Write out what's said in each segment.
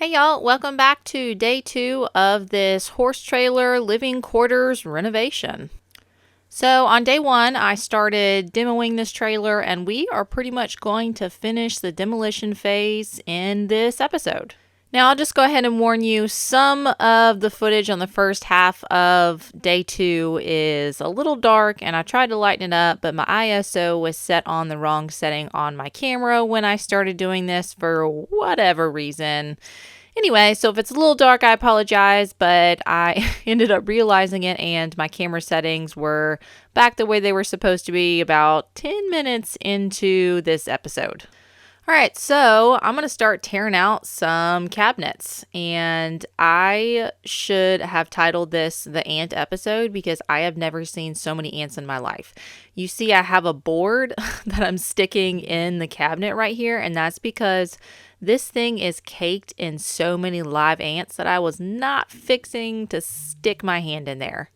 Hey y'all, welcome back to day 2 of this horse trailer living quarters renovation. So on day 1, I started demoing this trailer and we are pretty much going to finish the demolition phase in this episode. Now I'll just go ahead and warn you, some of the footage on the first half of day 2 is a little dark and I tried to lighten it up, but my ISO was set on the wrong setting on my camera when I started doing this for whatever reason. Anyway, so if it's a little dark, I apologize, but I ended up realizing it and my camera settings were back the way they were supposed to be about 10 minutes into this episode. All right, so I'm going to start tearing out some cabinets, and I should have titled this the ant episode because I have never seen so many ants in my life. You see, I have a board that I'm sticking in the cabinet right here, and that's because this thing is caked in so many live ants that I was not fixing to stick my hand in there.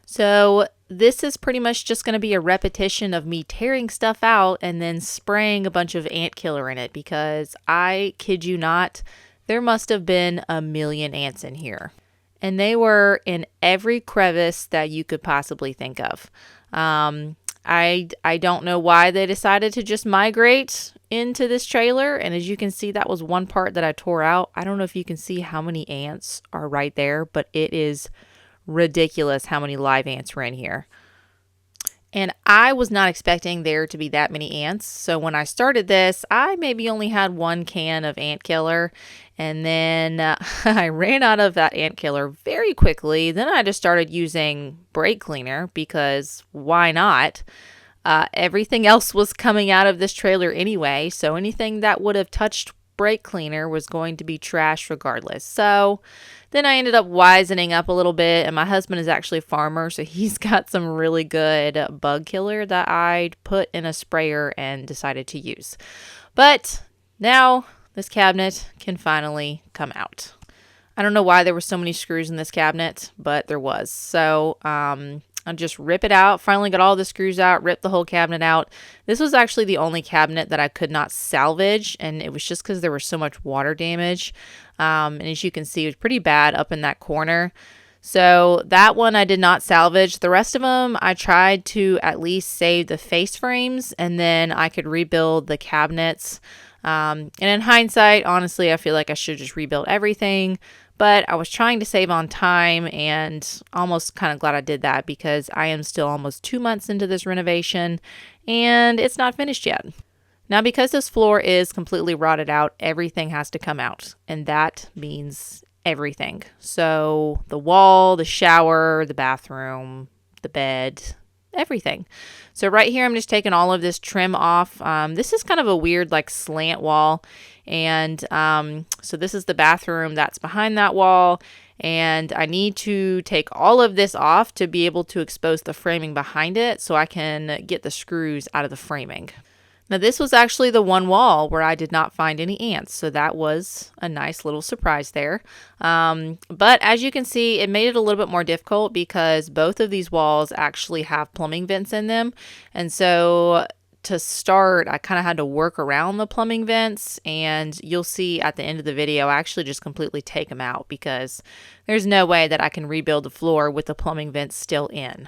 So this is pretty much just going to be a repetition of me tearing stuff out and then spraying a bunch of ant killer in it because I kid you not, there must have been a million ants in here. And they were in every crevice that you could possibly think of. I don't know why they decided to just migrate into this trailer. And as you can see, that was one part that I tore out. I don't know if you can see how many ants are right there, but it is ridiculous how many live ants were in here. And I was not expecting there to be that many ants. So when I started this, I maybe only had 1 can of ant killer. And then I ran out of that ant killer very quickly. Then I just started using brake cleaner because why not? Everything else was coming out of this trailer anyway. So anything that would have touched brake cleaner was going to be trash regardless. So then I ended up wisening up a little bit, and my husband is actually a farmer, so he's got some really good bug killer that I put in a sprayer and decided to use. But now this cabinet can finally come out. I don't know why there were so many screws in this cabinet, but there was. So I'll just rip it out. Finally got all the screws out, ripped the whole cabinet out. This was actually the only cabinet that I could not salvage, and it was just because there was so much water damage. And as you can see, it was pretty bad up in that corner. So that one I did not salvage. The rest of them, I tried to at least save the face frames, and then I could rebuild the cabinets. And in hindsight, honestly, I feel like I should just rebuild everything. But I was trying to save on time and almost kind of glad I did that because I am still almost 2 months into this renovation and it's not finished yet. Now, because this floor is completely rotted out, everything has to come out, and that means everything. So the wall, the shower, the bathroom, the bed, everything. So right here, I'm just taking all of this trim off. This is kind of a weird like slant wall. And so this is the bathroom that's behind that wall. And I need to take all of this off to be able to expose the framing behind it so I can get the screws out of the framing. Now, this was actually the one wall where I did not find any ants, so that was a nice little surprise there. But as you can see, it made it a little bit more difficult because both of these walls actually have plumbing vents in them. And so to start, I kind of had to work around the plumbing vents, and you'll see at the end of the video, I actually just completely take them out because there's no way that I can rebuild the floor with the plumbing vents still in.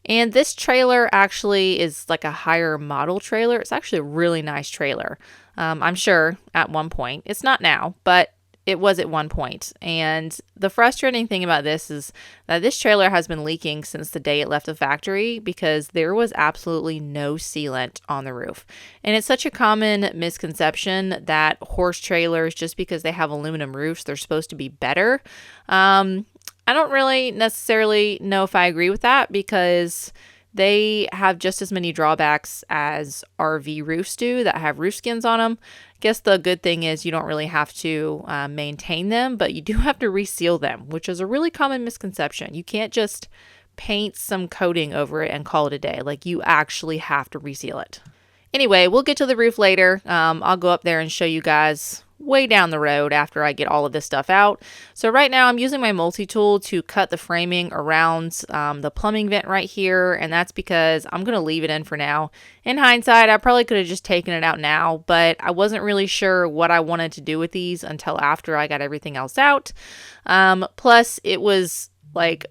And this trailer actually is like a higher model trailer. It's actually a really nice trailer. I'm sure at one point. It's not now, but it was at one point. And the frustrating thing about this is that this trailer has been leaking since the day it left the factory because there was absolutely no sealant on the roof. And it's such a common misconception that horse trailers, just because they have aluminum roofs, they're supposed to be better. I don't really necessarily know if I agree with that because they have just as many drawbacks as RV roofs do that have roof skins on them. I guess the good thing is you don't really have to maintain them, but you do have to reseal them, which is a really common misconception. You can't just paint some coating over it and call it a day. Like, you actually have to reseal it. Anyway, we'll get to the roof later. I'll go up there and show you guys way down the road after I get all of this stuff out. So right now I'm using my multi-tool to cut the framing around the plumbing vent right here, and that's because I'm going to leave it in for now. In hindsight, I probably could have just taken it out now, but I wasn't really sure what I wanted to do with these until after I got everything else out. Plus, it was like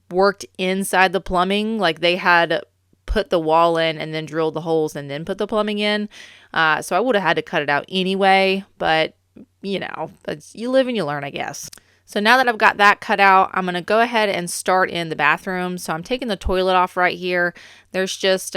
worked inside the plumbing, like they had put the wall in and then drilled the holes and then put the plumbing in. So I would have had to cut it out anyway, but you know, you live and you learn, I guess. So now that I've got that cut out, I'm going to go ahead and start in the bathroom. So I'm taking the toilet off right here. There's just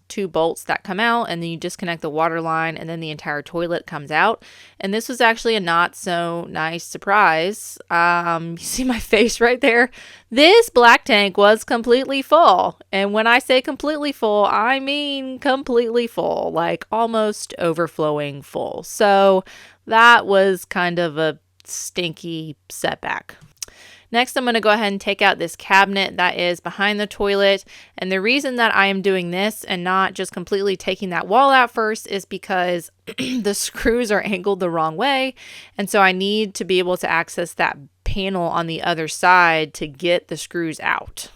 2 bolts that come out, and then you disconnect the water line, and then the entire toilet comes out. And this was actually a not so nice surprise. You see my face right there? This black tank was completely full. And when I say completely full, I mean completely full, like almost overflowing full. So that was kind of a stinky setback. Next, I'm going to go ahead and take out this cabinet that is behind the toilet. And the reason that I am doing this and not just completely taking that wall out first is because the screws are angled the wrong way. And so I need to be able to access that panel on the other side to get the screws out.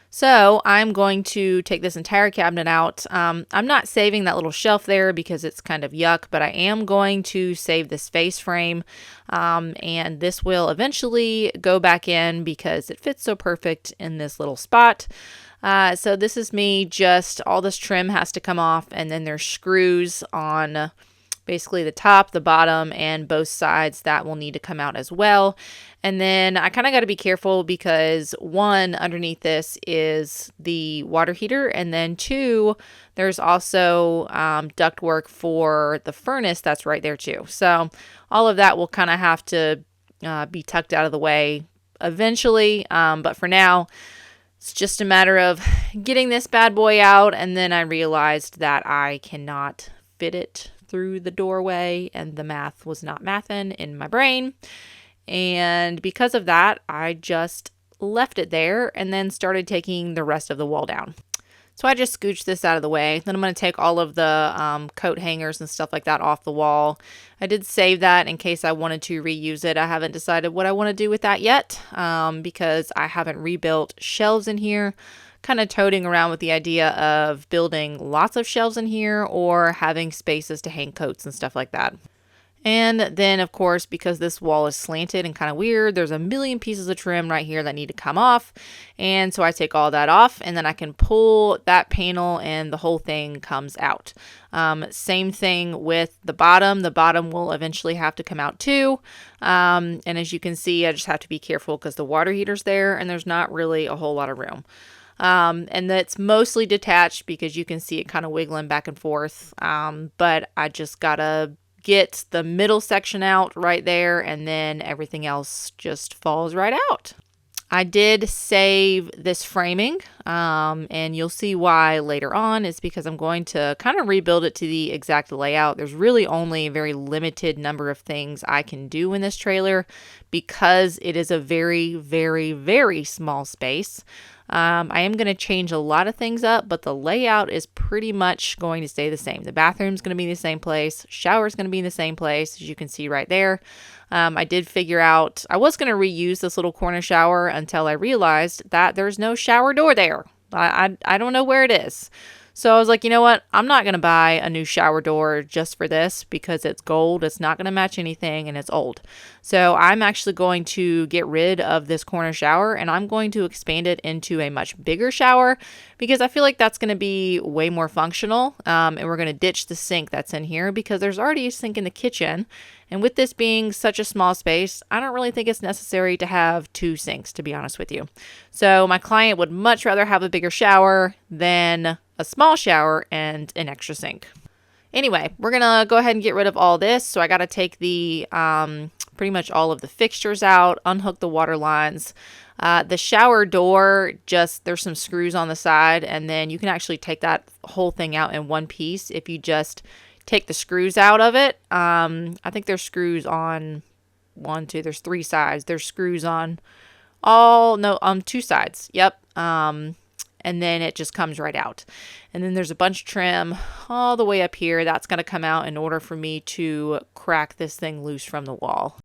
So I'm going to take this entire cabinet out. I'm not saving that little shelf there because it's kind of yuck, but I am going to save this face frame. And this will eventually go back in because it fits so perfect in this little spot. So this is me, just all this trim has to come off, and then there's screws on basically the top, the bottom, and both sides that will need to come out as well. And then I kind of got to be careful because 1, underneath this is the water heater, and then 2, there's also ductwork for the furnace that's right there too. So all of that will kind of have to be tucked out of the way eventually, but for now, it's just a matter of getting this bad boy out. And then I realized that I cannot fit it through the doorway, and the math was not mathin' in my brain. And because of that, I just left it there and then started taking the rest of the wall down. So I just scooched this out of the way. Then I'm going to take all of the coat hangers and stuff like that off the wall. I did save that in case I wanted to reuse it. I haven't decided what I want to do with that yet because I haven't rebuilt shelves in here. Kind of toting around with the idea of building lots of shelves in here or having spaces to hang coats and stuff like that. And then, of course, because this wall is slanted and kind of weird, there's a million pieces of trim right here that need to come off. And so I take all that off, and then I can pull that panel and the whole thing comes out. Same thing with the bottom. The bottom will eventually have to come out too. And as you can see, I just have to be careful because the water heater's there and there's not really a whole lot of room. And that's mostly detached because you can see it kind of wiggling back and forth. But I just gotta get the middle section out right there, and then everything else just falls right out. I did save this framing, and you'll see why later on. Is because I'm going to kind of rebuild it to the exact layout. There's really only a very limited number of things I can do in this trailer because it is a very, very, very small space. I am going to change a lot of things up, but the layout is pretty much going to stay the same. The bathroom's going to be in the same place. Shower's going to be in the same place, as you can see right there. I did figure out I was going to reuse this little corner shower until I realized that there's no shower door there. I don't know where it is. So I was like, you know what? I'm not going to buy a new shower door just for this because it's gold. It's not going to match anything and it's old. So I'm actually going to get rid of this corner shower and I'm going to expand it into a much bigger shower because I feel like that's going to be way more functional. And we're going to ditch the sink that's in here because there's already a sink in the kitchen. And with this being such a small space, I don't really think it's necessary to have 2 sinks, to be honest with you. So my client would much rather have a bigger shower than a small shower and an extra sink. Anyway, we're going to go ahead and get rid of all this. So I got to take the pretty much all of the fixtures out, unhook the water lines. The shower door, just there's some screws on the side, and then you can actually take that whole thing out in one piece if you just take the screws out of it. I think there's screws on there's 3 sides. There's screws on 2 sides. Yep. and then it just comes right out. And then there's a bunch of trim all the way up here. That's going to come out in order for me to crack this thing loose from the wall.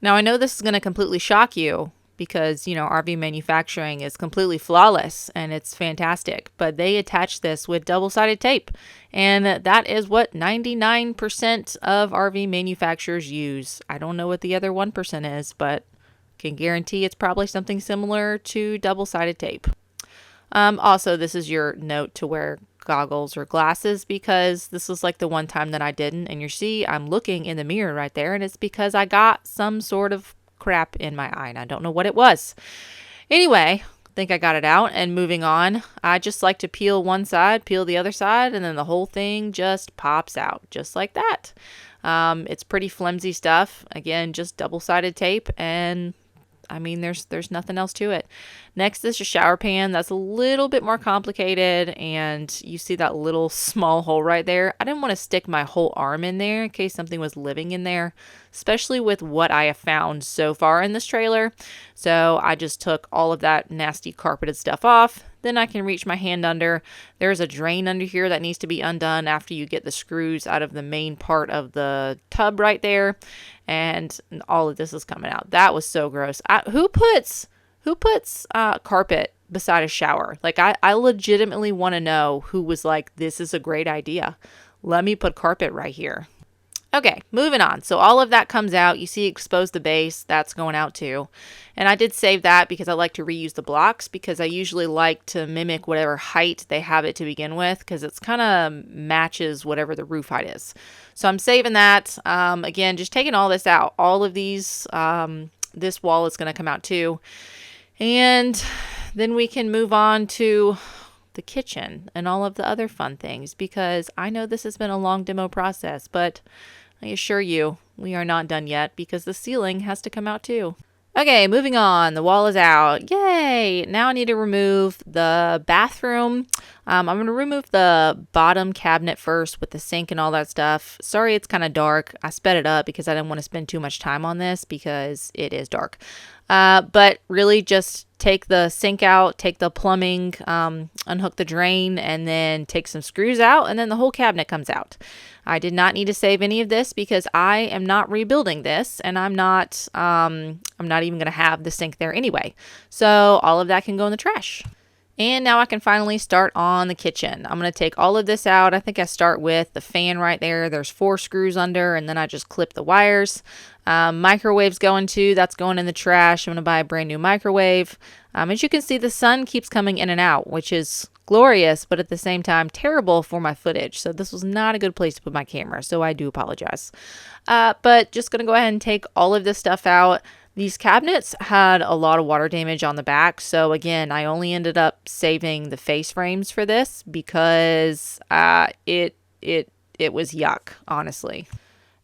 Now, I know this is going to completely shock you because, RV manufacturing is completely flawless and it's fantastic, but they attach this with double-sided tape. And that is what 99% of RV manufacturers use. I don't know what the other 1% is, but can guarantee it's probably something similar to double-sided tape. Also, this is your note to wear goggles or glasses because this is like the one time that I didn't. And you see, I'm looking in the mirror right there, and it's because I got some sort of crap in my eye, and I don't know what it was. Anyway, I think I got it out, and moving on, I just like to peel one side, peel the other side, and then the whole thing just pops out just like that. It's pretty flimsy stuff. Again, just double-sided tape, and I mean, there's nothing else to it. Next is a shower pan. That's a little bit more complicated, and you see that little small hole right there. I didn't want to stick my whole arm in there in case something was living in there, especially with what I have found so far in this trailer. So I just took all of that nasty carpeted stuff off. Then I can reach my hand under. There's a drain under here that needs to be undone after you get the screws out of the main part of the tub right there. And all of this is coming out. That was so gross. Who puts carpet beside a shower? Like, I legitimately want to know who was like, this is a great idea. Let me put carpet right here. Okay, moving on. So all of that comes out. You see exposed the base. That's going out too. And I did save that because I like to reuse the blocks because I usually like to mimic whatever height they have it to begin with because it's kind of matches whatever the roof height is. So I'm saving that. Again, just taking all this out. All of these, this wall is going to come out too. And then we can move on to the kitchen and all of the other fun things because I know this has been a long demo process, but I assure you we are not done yet because the ceiling has to come out too. Okay, moving on. The wall is out. Yay! Now I need to remove the bathroom. I'm going to remove the bottom cabinet first with the sink and all that stuff. Sorry, it's kind of dark. I sped it up because I didn't want to spend too much time on this because it is dark. But really just take the sink out, take the plumbing, unhook the drain, and then take some screws out, and then the whole cabinet comes out. I did not need to save any of this because I am not rebuilding this, and I'm not even going to have the sink there anyway. So all of that can go in the trash. And now I can finally start on the kitchen. I'm going to take all of this out. I think I start with the fan right there. There's 4 screws under, and then I just clip the wires. Microwave's going too. That's going in the trash. I'm going to buy a brand new microwave. As you can see, the sun keeps coming in and out, which is glorious, but at the same time, terrible for my footage. So this was not a good place to put my camera, so I do apologize. But just going to go ahead and take all of this stuff out. These cabinets had a lot of water damage on the back, so again, I only ended up saving the face frames for this because it was yuck, honestly.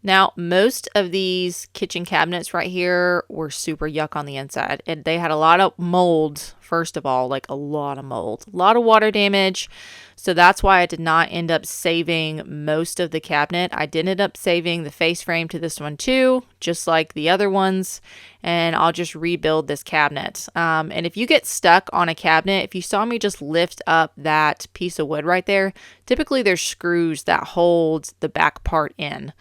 Now, most of these kitchen cabinets right here were super yuck on the inside. And they had a lot of mold, first of all, like a lot of mold, a lot of water damage. So that's why I did not end up saving most of the cabinet. I did end up saving the face frame to this one too, just like the other ones. And I'll just rebuild this cabinet. And if you get stuck on a cabinet, if you saw me just lift up that piece of wood right there, typically there's screws that hold the back part in.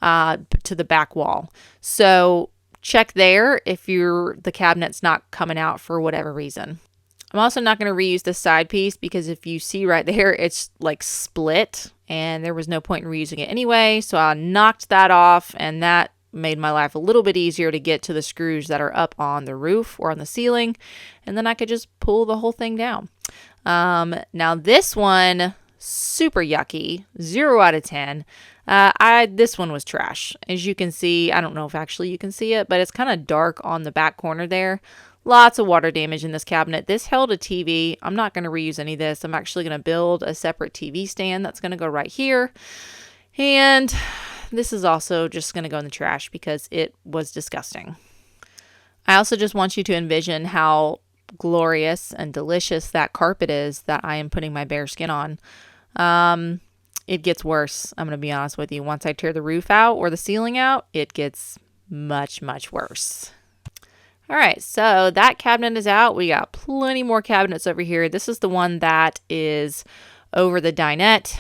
To the back wall. So check there if the cabinet's not coming out for whatever reason. I'm also not going to reuse this side piece because if you see right there, it's like split and there was no point in reusing it anyway. So I knocked that off and that made my life a little bit easier to get to the screws that are up on the roof or on the ceiling. And then I could just pull the whole thing down. Now this one, super yucky, 0 out of 10. This one was trash. As you can see, I don't know if actually you can see it, but it's kind of dark on the back corner there. Lots of water damage in this cabinet. This held a TV. I'm not going to reuse any of this. I'm actually going to build a separate TV stand that's going to go right here. And this is also just going to go in the trash because it was disgusting. I also just want you to envision how glorious and delicious that carpet is that I am putting my bare skin on. It gets worse. I'm going to be honest with you. Once I tear the roof out or the ceiling out, it gets much, much worse. All right, so that cabinet is out. We got plenty more cabinets over here. This is the one that is over the dinette,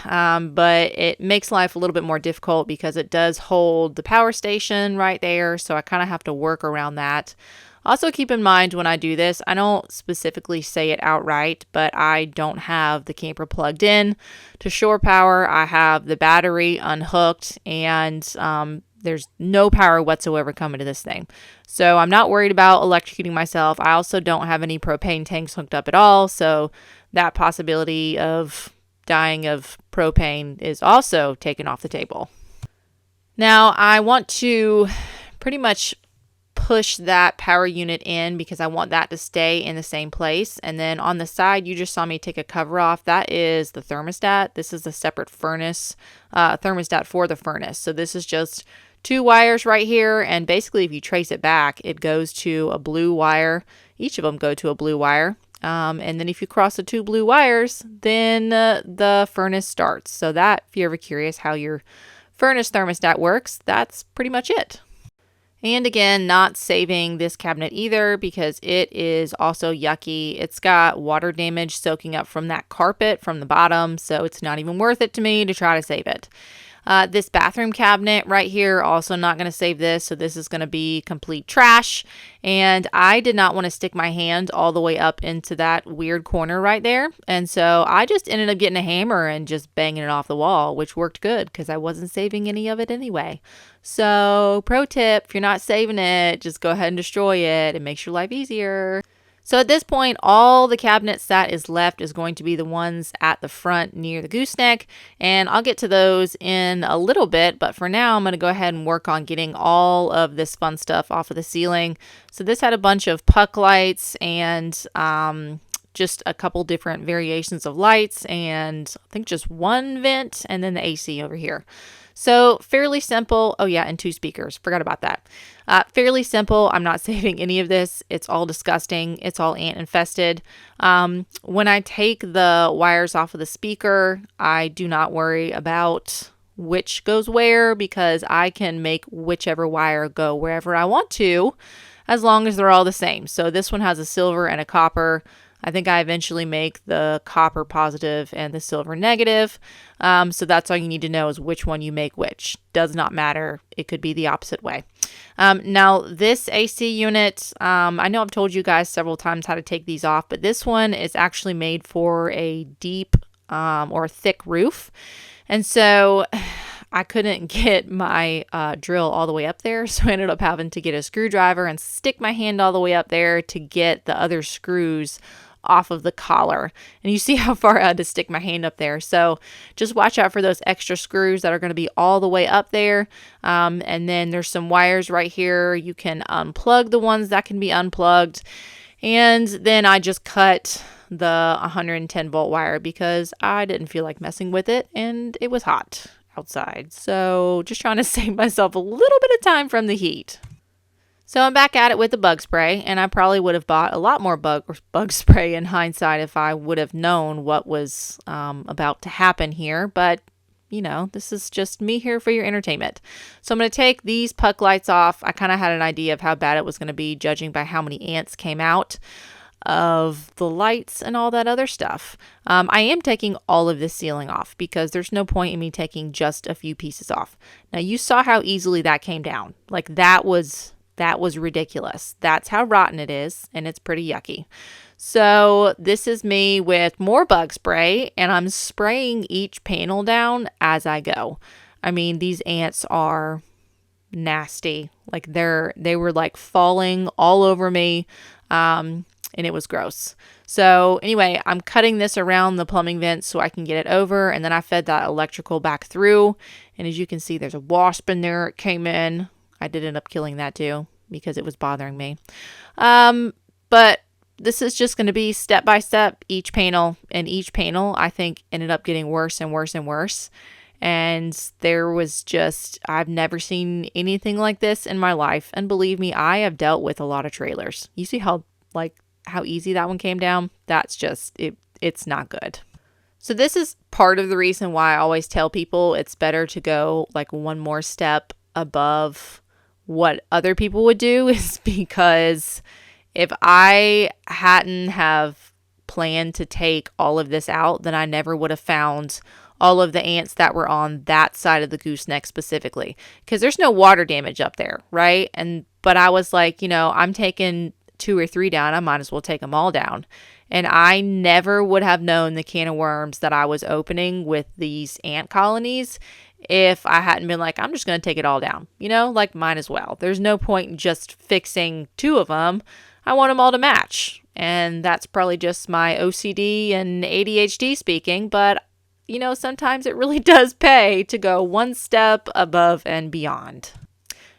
but it makes life a little bit more difficult because it does hold the power station right there, so I kind of have to work around that. Also, keep in mind when I do this, I don't specifically say it outright, but I don't have the camper plugged in to shore power. I have the battery unhooked, and there's no power whatsoever coming to this thing. So I'm not worried about electrocuting myself. I also don't have any propane tanks hooked up at all, so that possibility of dying of propane is also taken off the table. Now, I want to pretty much push that power unit in because I want that to stay in the same place. And then on the side, you just saw me take a cover off. That is the thermostat. This is a separate furnace, thermostat for the furnace. So this is just 2 wires right here. And basically, if you trace it back, it goes to a blue wire. Each of them go to a blue wire. And then if you cross the 2 blue wires, then the furnace starts. So that, if you're ever curious how your furnace thermostat works, that's pretty much it. And again, not saving this cabinet either because it is also yucky. It's got water damage soaking up from that carpet from the bottom, so it's not even worth it to me to try to save it. This bathroom cabinet right here, also not going to save this, so this is going to be complete trash. And I did not want to stick my hand all the way up into that weird corner right there. And so I just ended up getting a hammer and just banging it off the wall, which worked good because I wasn't saving any of it anyway. So pro tip, if you're not saving it, just go ahead and destroy it. It makes your life easier. So at this point, all the cabinets that is left is going to be the ones at the front near the gooseneck, and I'll get to those in a little bit, but for now I'm going to go ahead and work on getting all of this fun stuff off of the ceiling. So this had a bunch of puck lights and just a couple different variations of lights, and I think just 1 vent, and then the AC over here. So fairly simple. Oh yeah, and 2 speakers. Forgot about that. Fairly simple. I'm not saving any of this. It's all disgusting. It's all ant infested. When I take the wires off of the speaker, I do not worry about which goes where because I can make whichever wire go wherever I want to as long as they're all the same. So this one has a silver and a copper. I think I eventually make the copper positive and the silver negative. So that's all you need to know is which one you make which. Does not matter. It could be the opposite way. Now this AC unit, I know I've told you guys several times how to take these off, but this one is actually made for a deep or thick roof. And so I couldn't get my drill all the way up there, so I ended up having to get a screwdriver and stick my hand all the way up there to get the other screws off of the collar. And you see how far I had to stick my hand up there. So just watch out for those extra screws that are going to be all the way up there. And then there's some wires right here. You can unplug the ones that can be unplugged. And then I just cut the 110 volt wire because I didn't feel like messing with it and it was hot outside. So just trying to save myself a little bit of time from the heat. So I'm back at it with the bug spray, and I probably would have bought a lot more bug spray in hindsight if I would have known what was about to happen here. But, you know, this is just me here for your entertainment. So I'm going to take these puck lights off. I kind of had an idea of how bad it was going to be judging by how many ants came out of the lights and all that other stuff. I am taking all of this ceiling off because there's no point in me taking just a few pieces off. Now, you saw how easily that came down. Like that was ridiculous. That's how rotten it is, and it's pretty yucky. So this is me with more bug spray, and I'm spraying each panel down as I go. I mean, these ants are nasty. Like they were like falling all over me, and it was gross. So anyway, I'm cutting this around the plumbing vents so I can get it over, and then I fed that electrical back through, and as you can see, there's a wasp in there. It came in. I did end up killing that too because it was bothering me. But this is just going to be step by step, each panel, and each panel I think ended up getting worse and worse and worse. And there was just, I've never seen anything like this in my life. And believe me, I have dealt with a lot of trailers. You see how easy that one came down? That's just, it's not good. So this is part of the reason why I always tell people it's better to go like one more step above what other people would do is because If I hadn't have planned to take all of this out, then I never would have found all of the ants that were on that side of the gooseneck specifically, because there's no water damage up there, right? But I was like, I'm taking 2 or 3 down, I might as well take them all down. And I never would have known the can of worms that I was opening with these ant colonies if I hadn't been like, I'm just going to take it all down, like might as well. There's no point in just fixing 2 of them. I want them all to match. And that's probably just my OCD and ADHD speaking, but sometimes it really does pay to go one step above and beyond.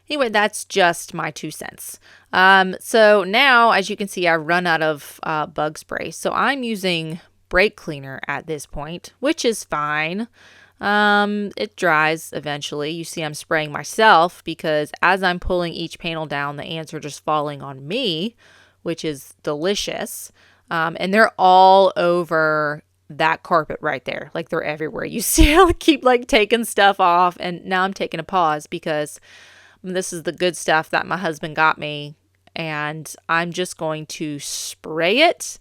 Anyway, that's just my 2 cents. So now, as you can see, I've run out of bug spray. So I'm using brake cleaner at this point, which is fine. It dries eventually. You see I'm spraying myself because as I'm pulling each panel down, the ants are just falling on me, which is delicious. And they're all over that carpet right there. Like they're everywhere. You see I keep taking stuff off, and now I'm taking a pause because this is the good stuff that my husband got me, and I'm just going to spray it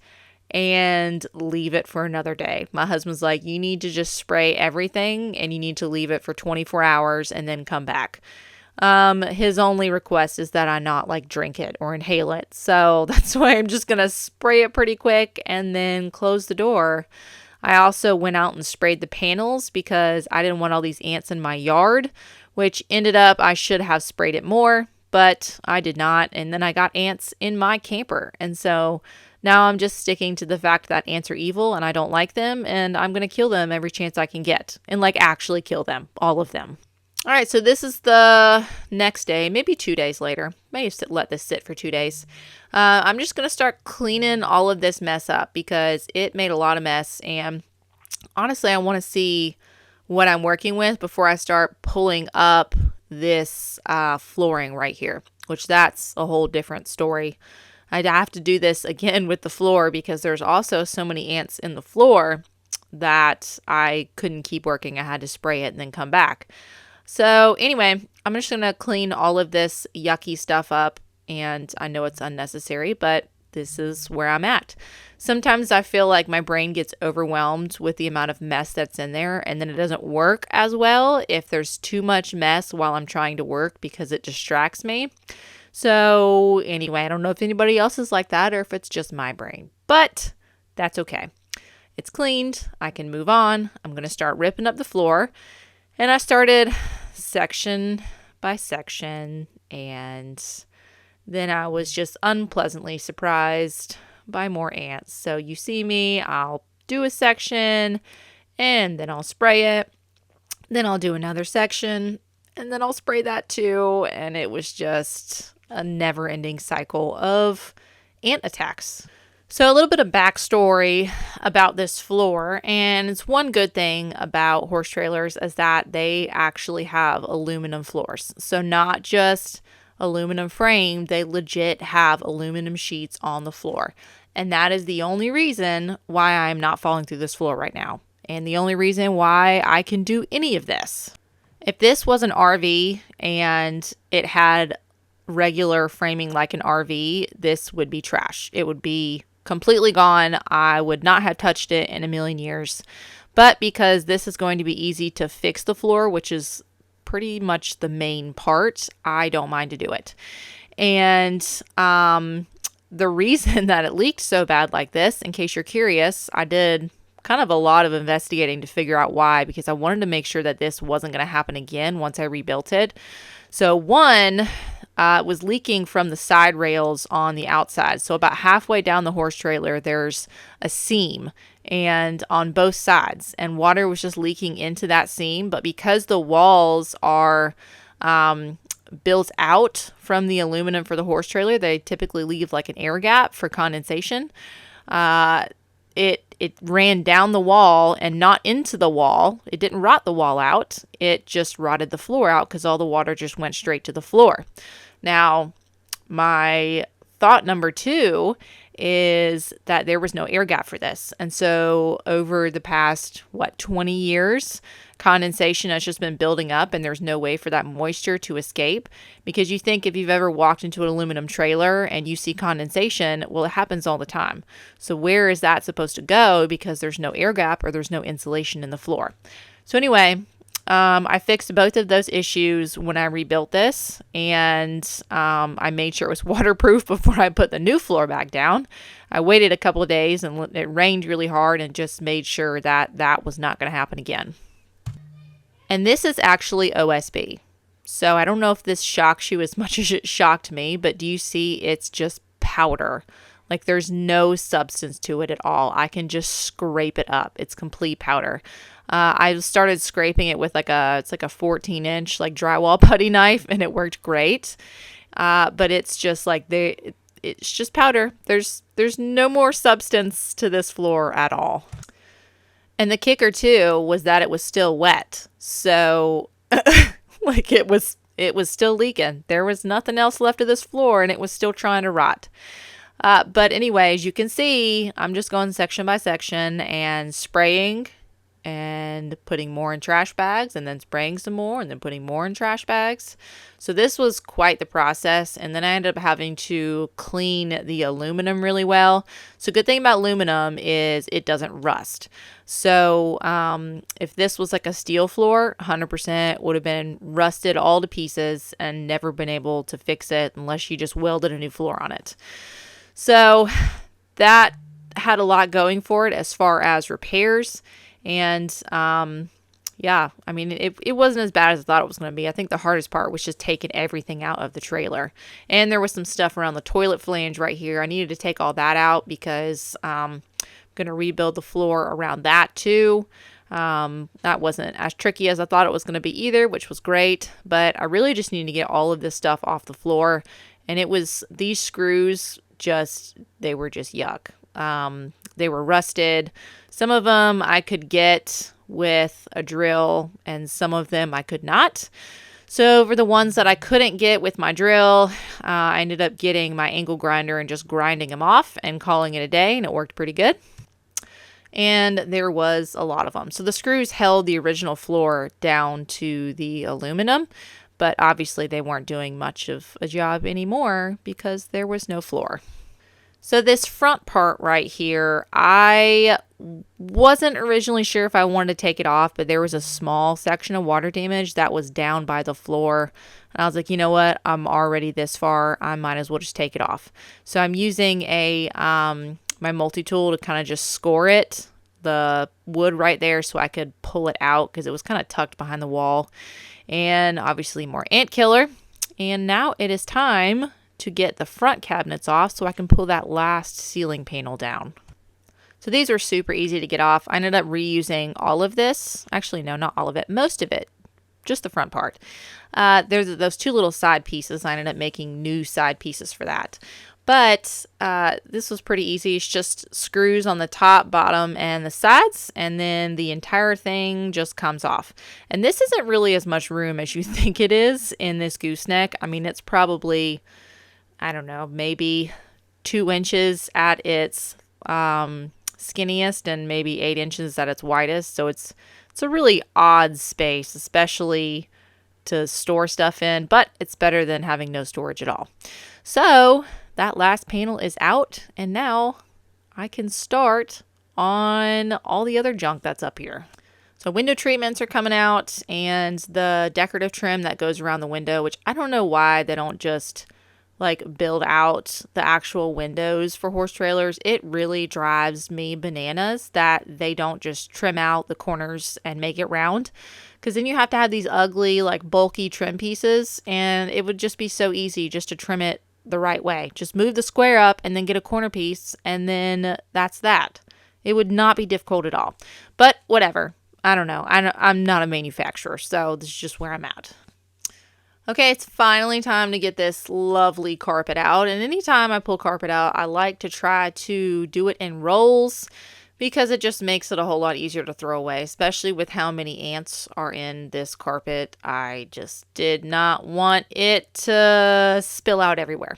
and leave it for another day. My husband's like, you need to just spray everything and you need to leave it for 24 hours and then come back. His only request is that I not drink it or inhale it. So that's why I'm just going to spray it pretty quick and then close the door. I also went out and sprayed the panels because I didn't want all these ants in my yard, which ended up I should have sprayed it more, but I did not. And then I got ants in my camper. And so now I'm just sticking to the fact that ants are evil and I don't like them, and I'm going to kill them every chance I can get and actually kill them, all of them. All right, so this is the next day, maybe 2 days later. Maybe let this sit for 2 days. I'm just going to start cleaning all of this mess up because it made a lot of mess. And honestly, I want to see what I'm working with before I start pulling up this flooring right here, which that's a whole different story. I'd have to do this again with the floor because there's also so many ants in the floor that I couldn't keep working. I had to spray it and then come back. So anyway, I'm just going to clean all of this yucky stuff up, and I know it's unnecessary, but this is where I'm at. Sometimes I feel like my brain gets overwhelmed with the amount of mess that's in there, and then it doesn't work as well if there's too much mess while I'm trying to work because it distracts me. So anyway, I don't know if anybody else is like that or if it's just my brain, but that's okay. It's cleaned. I can move on. I'm going to start ripping up the floor. And I started section by section, and then I was just unpleasantly surprised by more ants. So you see me, I'll do a section, and then I'll spray it. Then I'll do another section, and then I'll spray that too. And it was just a never-ending cycle of ant attacks. So a little bit of backstory about this floor, and it's one good thing about horse trailers is that they actually have aluminum floors. So not just aluminum frame, they legit have aluminum sheets on the floor. And that is the only reason why I'm not falling through this floor right now. And the only reason why I can do any of this. If this was an RV and it had regular framing like an RV, this would be trash. It would be completely gone. I would not have touched it in a million years. But because this is going to be easy to fix the floor, which is pretty much the main part, I don't mind to do it. And the reason that it leaked so bad like this, in case you're curious, I did kind of a lot of investigating to figure out why, because I wanted to make sure that this wasn't going to happen again once I rebuilt it. So one, it was leaking from the side rails on the outside. So about halfway down the horse trailer, there's a seam and on both sides, and water was just leaking into that seam. But because the walls are built out from the aluminum for the horse trailer, they typically leave like an air gap for condensation. It ran down the wall and not into the wall. It didn't rot the wall out. It just rotted the floor out because all the water just went straight to the floor. Now, my thought number two is that there was no air gap for this. And so over the past, 20 years, condensation has just been building up and there's no way for that moisture to escape. Because you think if you've ever walked into an aluminum trailer and you see condensation, well, it happens all the time. So where is that supposed to go? Because there's no air gap or there's no insulation in the floor. So anyway, I fixed both of those issues when I rebuilt this, and I made sure it was waterproof before I put the new floor back down. I waited a couple of days and it rained really hard and just made sure that that was not going to happen again. And this is actually OSB. So I don't know if this shocks you as much as it shocked me, but do you see it's just powder? Like there's no substance to it at all. I can just scrape it up. It's complete powder. I started scraping it with it's like a 14-inch like drywall putty knife, and it worked great. But it's just like it's just powder. There's no more substance to this floor at all. And the kicker too was that it was still wet. So like it was still leaking. There was nothing else left of this floor, and it was still trying to rot. But anyway, as you can see, I'm just going section by section and spraying and putting more in trash bags and then spraying some more and then putting more in trash bags. So this was quite the process. And then I ended up having to clean the aluminum really well. So good thing about aluminum is it doesn't rust. So if this was like a steel floor, 100% would have been rusted all to pieces and never been able to fix it unless you just welded a new floor on it. So that had a lot going for it as far as repairs. And yeah, I mean, it wasn't as bad as I thought it was going to be. I think the hardest part was just taking everything out of the trailer. And there was some stuff around the toilet flange right here. I needed to take all that out because I'm going to rebuild the floor around that too. That wasn't as tricky as I thought it was going to be either, which was great. But I really just needed to get all of this stuff off the floor. And it was these screws they were just yuck. They were rusted. Some of them I could get with a drill and some of them I could not. So for the ones that I couldn't get with my drill, I ended up getting my angle grinder and just grinding them off and calling it a day, and it worked pretty good. And there was a lot of them. So the screws held the original floor down to the aluminum, but obviously they weren't doing much of a job anymore because there was no floor. So this front part right here, I wasn't originally sure if I wanted to take it off, but there was a small section of water damage that was down by the floor. And I was like, you know what? I'm already this far. I might as well just take it off. So I'm using my multi-tool to kind of just score it, the wood right there, so I could pull it out because it was kind of tucked behind the wall. And obviously more ant killer. And now it is time to get the front cabinets off so I can pull that last ceiling panel down. So these are super easy to get off. I ended up reusing all of this. Actually, no, not all of it. Most of it. Just the front part. There's those two little side pieces. I ended up making new side pieces for that. But this was pretty easy. It's just screws on the top, bottom, and the sides, and then the entire thing just comes off. And this isn't really as much room as you think it is in this gooseneck. I mean, it's probably, I don't know, maybe 2 inches at its skinniest and maybe 8 inches at its widest. So it's a really odd space, especially to store stuff in, but it's better than having no storage at all. So that last panel is out, and now I can start on all the other junk that's up here. So window treatments are coming out, and the decorative trim that goes around the window, which I don't know why they don't just like build out the actual windows for horse trailers. It really drives me bananas that they don't just trim out the corners and make it round, because then you have to have these ugly like bulky trim pieces, and it would just be so easy just to trim it the right way. Just move the square up and then get a corner piece, and then that's that. It would not be difficult at all. But whatever. I don't know. I'm not a manufacturer, so this is just where I'm at. Okay, it's finally time to get this lovely carpet out. And anytime I pull carpet out, I like to try to do it in rolls because it just makes it a whole lot easier to throw away, especially with how many ants are in this carpet. I just did not want it to spill out everywhere.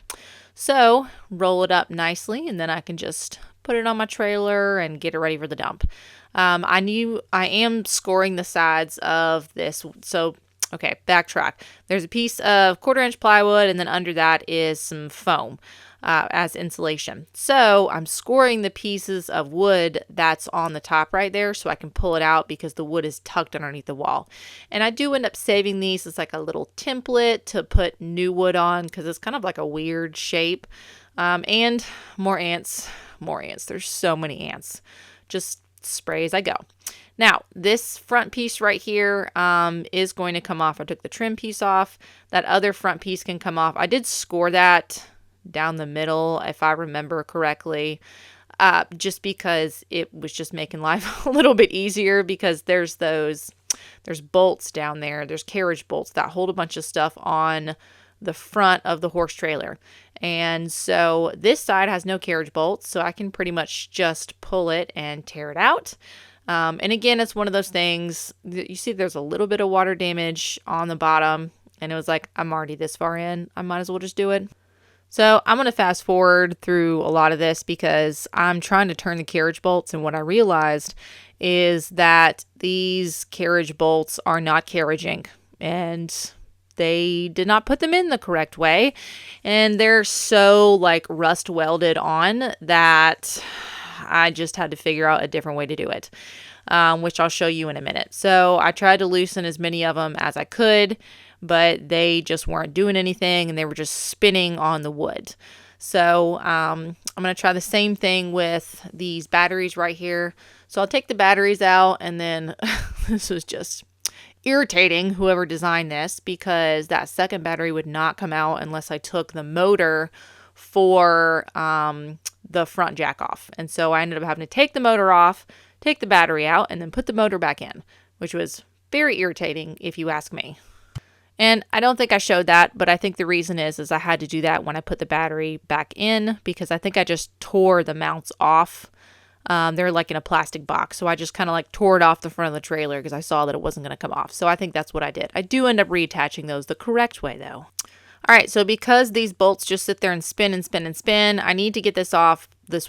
So roll it up nicely, and then I can just put it on my trailer and get it ready for the dump. I am scoring the sides of this. So, okay, backtrack. There's a piece of 1/4 inch plywood, and then under that is some foam as insulation. So I'm scoring the pieces of wood that's on the top right there so I can pull it out because the wood is tucked underneath the wall. And I do end up saving these as like a little template to put new wood on because it's kind of like a weird shape. And more ants, more ants. There's so many ants. Just spray as I go. Now, this front piece right here is going to come off. I took the trim piece off. That other front piece can come off. I did score that down the middle, if I remember correctly, just because it was just making life a little bit easier because there's bolts down there. There's carriage bolts that hold a bunch of stuff on the front of the horse trailer. And so this side has no carriage bolts, so I can pretty much just pull it and tear it out. And again, it's one of those things, you see there's a little bit of water damage on the bottom, and it was like, I'm already this far in, I might as well just do it. So I'm going to fast forward through a lot of this because I'm trying to turn the carriage bolts, and what I realized is that these carriage bolts are not carriaging, and they did not put them in the correct way, and they're so like rust welded on that I just had to figure out a different way to do it, which I'll show you in a minute. So I tried to loosen as many of them as I could, but they just weren't doing anything, and they were just spinning on the wood. So I'm going to try the same thing with these batteries right here. So I'll take the batteries out, and then this was just irritating, whoever designed this, because that second battery would not come out unless I took the motor for the front jack off. And so I ended up having to take the motor off, take the battery out, and then put the motor back in, which was very irritating if you ask me. And I don't think I showed that, but I think the reason is I had to do that when I put the battery back in because I think I just tore the mounts off. They're like in a plastic box, so I just kind of like tore it off the front of the trailer because I saw that it wasn't going to come off. So I think that's what I did. I do end up reattaching those the correct way though. All right, so because these bolts just sit there and spin and spin and spin, I need to get this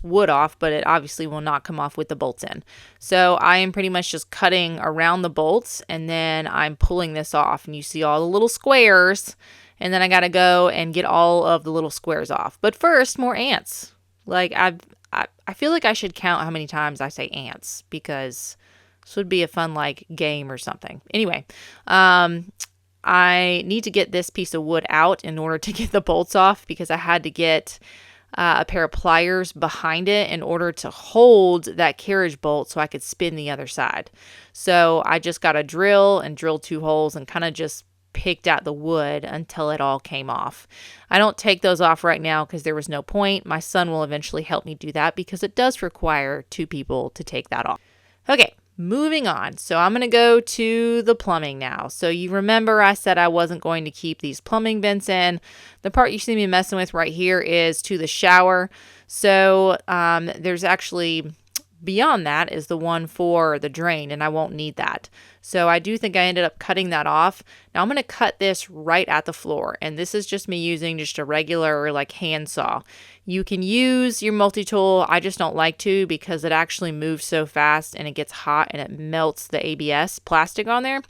wood off, but it obviously will not come off with the bolts in. So I am pretty much just cutting around the bolts, and then I'm pulling this off, and you see all the little squares, and then I got to go and get all of the little squares off. But first, more ants. Like I feel like I should count how many times I say ants because this would be a fun like game or something. Anyway, I need to get this piece of wood out in order to get the bolts off because I had to get a pair of pliers behind it in order to hold that carriage bolt so I could spin the other side. So I just got a drill and drilled 2 holes and kind of just picked out the wood until it all came off. I don't take those off right now because there was no point. My son will eventually help me do that because it does require 2 people to take that off. Okay. Moving on. So I'm going to go to the plumbing now. So you remember I said I wasn't going to keep these plumbing vents in. The part you see me messing with right here is to the shower. So there's actually beyond that is the one for the drain, and I won't need that. So I do think I ended up cutting that off. Now I'm going to cut this right at the floor, and this is just me using just a regular like hand saw. You can use your multi-tool. I just don't like to because it actually moves so fast and it gets hot and it melts the ABS plastic on there.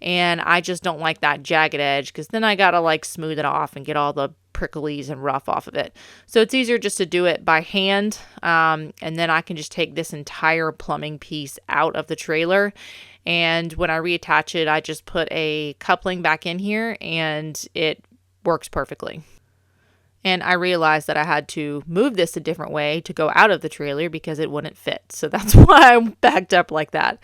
And I just don't like that jagged edge because then I got to like smooth it off and get all the pricklies and rough off of it. So it's easier just to do it by hand. And then I can just take this entire plumbing piece out of the trailer. And when I reattach it, I just put a coupling back in here and it works perfectly. And I realized that I had to move this a different way to go out of the trailer because it wouldn't fit. So that's why I backed up like that.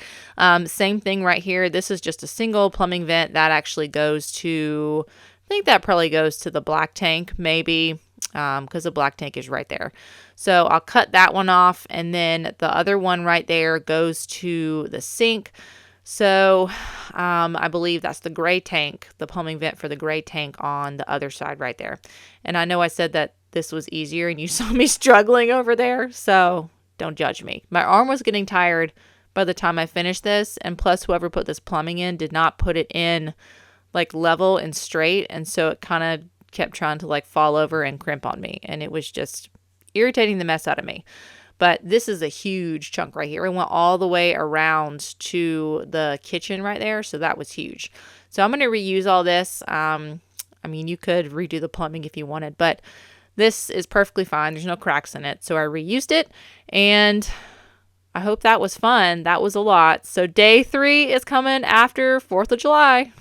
Same thing right here. This is just a single plumbing vent that actually goes to, I think that probably goes to the black tank maybe, because the black tank is right there. So I'll cut that one off, and then the other one right there goes to the sink. So I believe that's the gray tank, the plumbing vent for the gray tank on the other side right there. And I know I said that this was easier and you saw me struggling over there, so don't judge me. My arm was getting tired by the time I finished this, and plus whoever put this plumbing in did not put it in like level and straight, and so it kind of kept trying to like fall over and crimp on me, and it was just irritating the mess out of me. But this is a huge chunk right here. It went all the way around to the kitchen right there, so that was huge. So I'm going to reuse all this. I mean, you could redo the plumbing if you wanted, but this is perfectly fine. There's no cracks in it. So I reused it, and I hope that was fun. That was a lot. So day 3 is coming after 4th of July.